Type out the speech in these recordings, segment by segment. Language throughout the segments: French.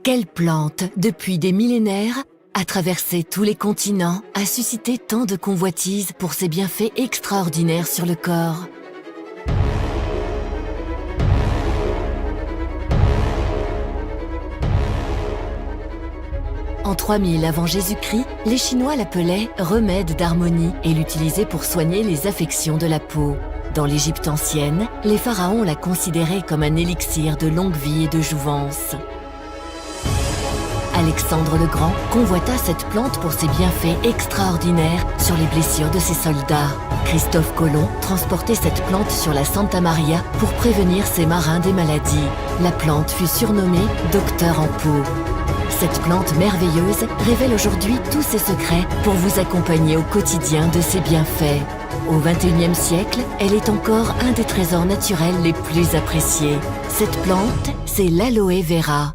Quelle plante, depuis des millénaires, a traversé tous les continents, a suscité tant de convoitises pour ses bienfaits extraordinaires sur le corps. En 3000 avant Jésus-Christ, les Chinois l'appelaient remède d'harmonie et l'utilisaient pour soigner les affections de la peau. Dans l'Égypte ancienne, les pharaons la considéraient comme un élixir de longue vie et de jouvence. Alexandre le Grand convoita cette plante pour ses bienfaits extraordinaires sur les blessures de ses soldats. Christophe Colomb transportait cette plante sur la Santa Maria pour prévenir ses marins des maladies. La plante fut surnommée « Docteur en peau ». Cette plante merveilleuse révèle aujourd'hui tous ses secrets pour vous accompagner au quotidien de ses bienfaits. Au XXIe siècle, elle est encore un des trésors naturels les plus appréciés. Cette plante, c'est l'aloe vera.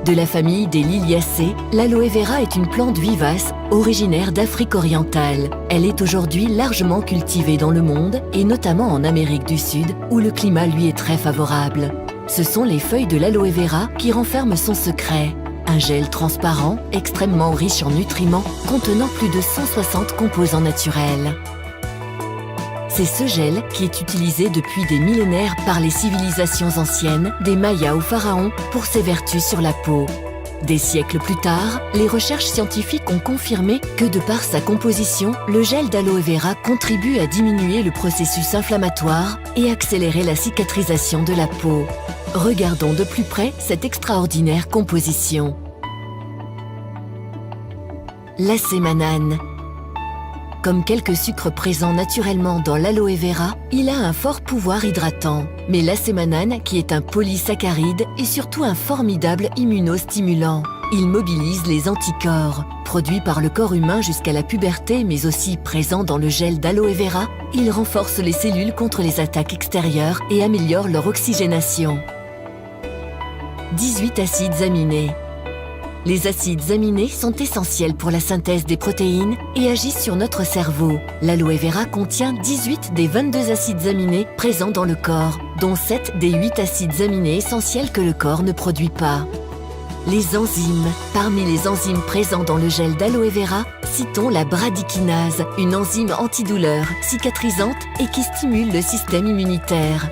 De la famille des Liliacées, l'aloe vera est une plante vivace originaire d'Afrique orientale. Elle est aujourd'hui largement cultivée dans le monde et notamment en Amérique du Sud où le climat lui est très favorable. Ce sont les feuilles de l'aloe vera qui renferment son secret. Un gel transparent, extrêmement riche en nutriments, contenant plus de 160 composants naturels. C'est ce gel qui est utilisé depuis des millénaires par les civilisations anciennes, des Mayas aux pharaons, pour ses vertus sur la peau. Des siècles plus tard, les recherches scientifiques ont confirmé que de par sa composition, le gel d'aloe vera contribue à diminuer le processus inflammatoire et accélérer la cicatrisation de la peau. Regardons de plus près cette extraordinaire composition. L'acémanane. Comme quelques sucres présents naturellement dans l'aloe vera, il a un fort pouvoir hydratant. Mais l'acémanane, qui est un polysaccharide, est surtout un formidable immunostimulant. Il mobilise les anticorps. Produit par le corps humain jusqu'à la puberté, mais aussi présent dans le gel d'aloe vera, il renforce les cellules contre les attaques extérieures et améliore leur oxygénation. 18 acides aminés. Les acides aminés sont essentiels pour la synthèse des protéines et agissent sur notre cerveau. L'aloe vera contient 18 des 22 acides aminés présents dans le corps, dont 7 des 8 acides aminés essentiels que le corps ne produit pas. Les enzymes. Parmi les enzymes présents dans le gel d'aloe vera, citons la bradykinase, une enzyme antidouleur, cicatrisante et qui stimule le système immunitaire.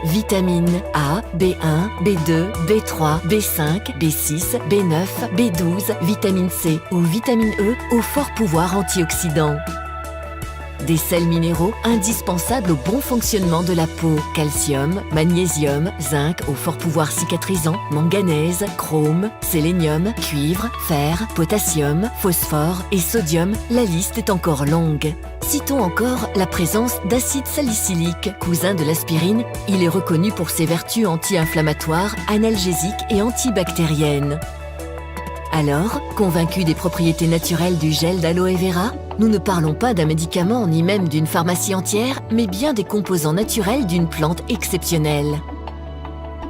Vitamines A, B1, B2, B3, B5, B6, B9, B12, vitamine C ou vitamine E au fort pouvoir antioxydant. Des sels minéraux indispensables au bon fonctionnement de la peau. Calcium, magnésium, zinc au fort pouvoir cicatrisant, manganèse, chrome, sélénium, cuivre, fer, potassium, phosphore et sodium, la liste est encore longue. Citons encore la présence d'acide salicylique, cousin de l'aspirine. Il est reconnu pour ses vertus anti-inflammatoires, analgésiques et antibactériennes. Alors, convaincus des propriétés naturelles du gel d'aloe vera, nous ne parlons pas d'un médicament ni même d'une pharmacie entière, mais bien des composants naturels d'une plante exceptionnelle.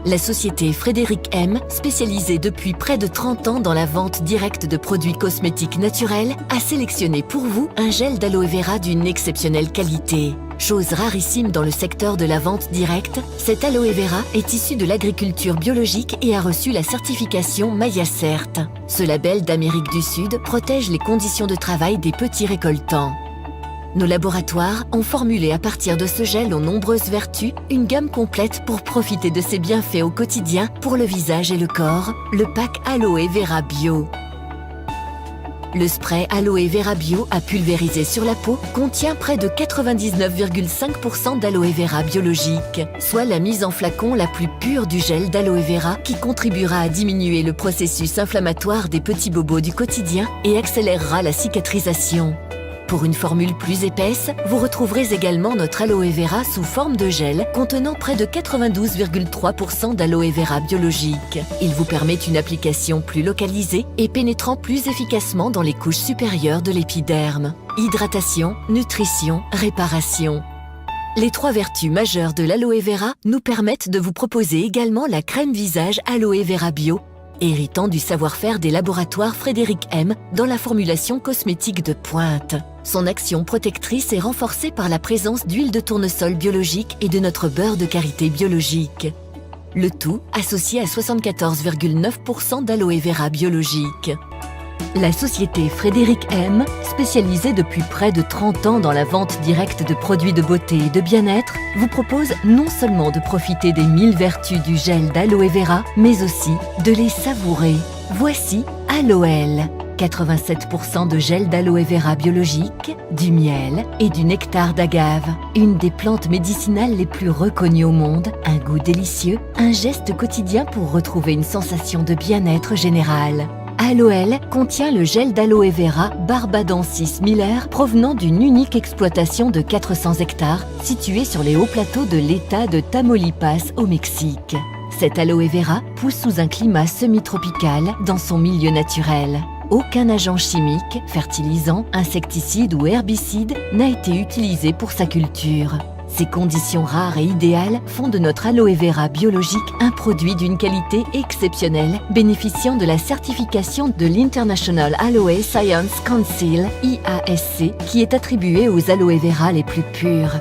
La société Frédéric M, spécialisée depuis près de 30 ans dans la vente directe de produits cosmétiques naturels, a sélectionné pour vous un gel d'aloe vera d'une exceptionnelle qualité. Chose rarissime dans le secteur de la vente directe, cet aloe vera est issu de l'agriculture biologique et a reçu la certification Mayacert. Ce label d'Amérique du Sud protège les conditions de travail des petits récoltants. Nos laboratoires ont formulé à partir de ce gel aux nombreuses vertus une gamme complète pour profiter de ses bienfaits au quotidien pour le visage et le corps, le pack Aloe Vera Bio. Le spray Aloe Vera Bio à pulvériser sur la peau contient près de 99,5% d'aloe vera biologique, soit la mise en flacon la plus pure du gel d'aloe vera qui contribuera à diminuer le processus inflammatoire des petits bobos du quotidien et accélérera la cicatrisation. Pour une formule plus épaisse, vous retrouverez également notre aloe vera sous forme de gel contenant près de 92,3% d'aloe vera biologique. Il vous permet une application plus localisée et pénétrant plus efficacement dans les couches supérieures de l'épiderme. Hydratation, nutrition, réparation. Les 3 vertus majeures de l'aloe vera nous permettent de vous proposer également la crème visage Aloe Vera Bio héritant du savoir-faire des laboratoires Frédéric M dans la formulation cosmétique de pointe. Son action protectrice est renforcée par la présence d'huile de tournesol biologique et de notre beurre de karité biologique. Le tout associé à 74,9% d'aloe vera biologique. La société Frédéric M, spécialisée depuis près de 30 ans dans la vente directe de produits de beauté et de bien-être, vous propose non seulement de profiter des 1000 vertus du gel d'aloe vera, mais aussi de les savourer. Voici Aloël. 87% de gel d'aloe vera biologique, du miel et du nectar d'agave. Une des plantes médicinales les plus reconnues au monde, un goût délicieux, un geste quotidien pour retrouver une sensation de bien-être général. Aloël contient le gel d'aloe vera Barbadensis Miller provenant d'une unique exploitation de 400 hectares située sur les hauts plateaux de l'État de Tamaulipas au Mexique. Cet aloe vera pousse sous un climat semi-tropical dans son milieu naturel. Aucun agent chimique, fertilisant, insecticide ou herbicide n'a été utilisé pour sa culture. Ces conditions rares et idéales font de notre aloe vera biologique un produit d'une qualité exceptionnelle, bénéficiant de la certification de l'International Aloe Science Council, IASC, qui est attribuée aux aloe vera les plus purs.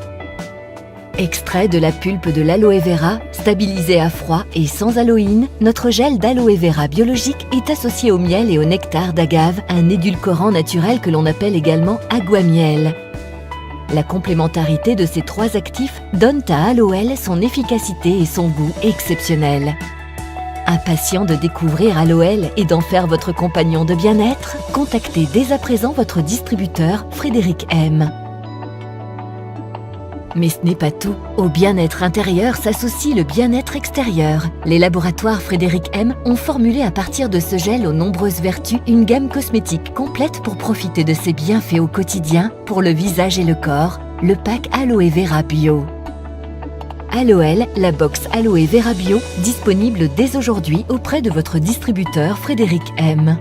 Extrait de la pulpe de l'aloe vera, stabilisé à froid et sans aloïne, notre gel d'aloe vera biologique est associé au miel et au nectar d'agave, un édulcorant naturel que l'on appelle également aguamiel. La complémentarité de ces trois actifs donne à Aloël son efficacité et son goût exceptionnels. Impatient de découvrir Aloël et d'en faire votre compagnon de bien-être, contactez dès à présent votre distributeur Frédéric M. Mais ce n'est pas tout. Au bien-être intérieur s'associe le bien-être extérieur. Les laboratoires Frédéric M ont formulé à partir de ce gel aux nombreuses vertus une gamme cosmétique complète pour profiter de ses bienfaits au quotidien pour le visage et le corps, le pack Aloe Vera Bio. Aloël, la box Aloe Vera Bio, disponible dès aujourd'hui auprès de votre distributeur Frédéric M.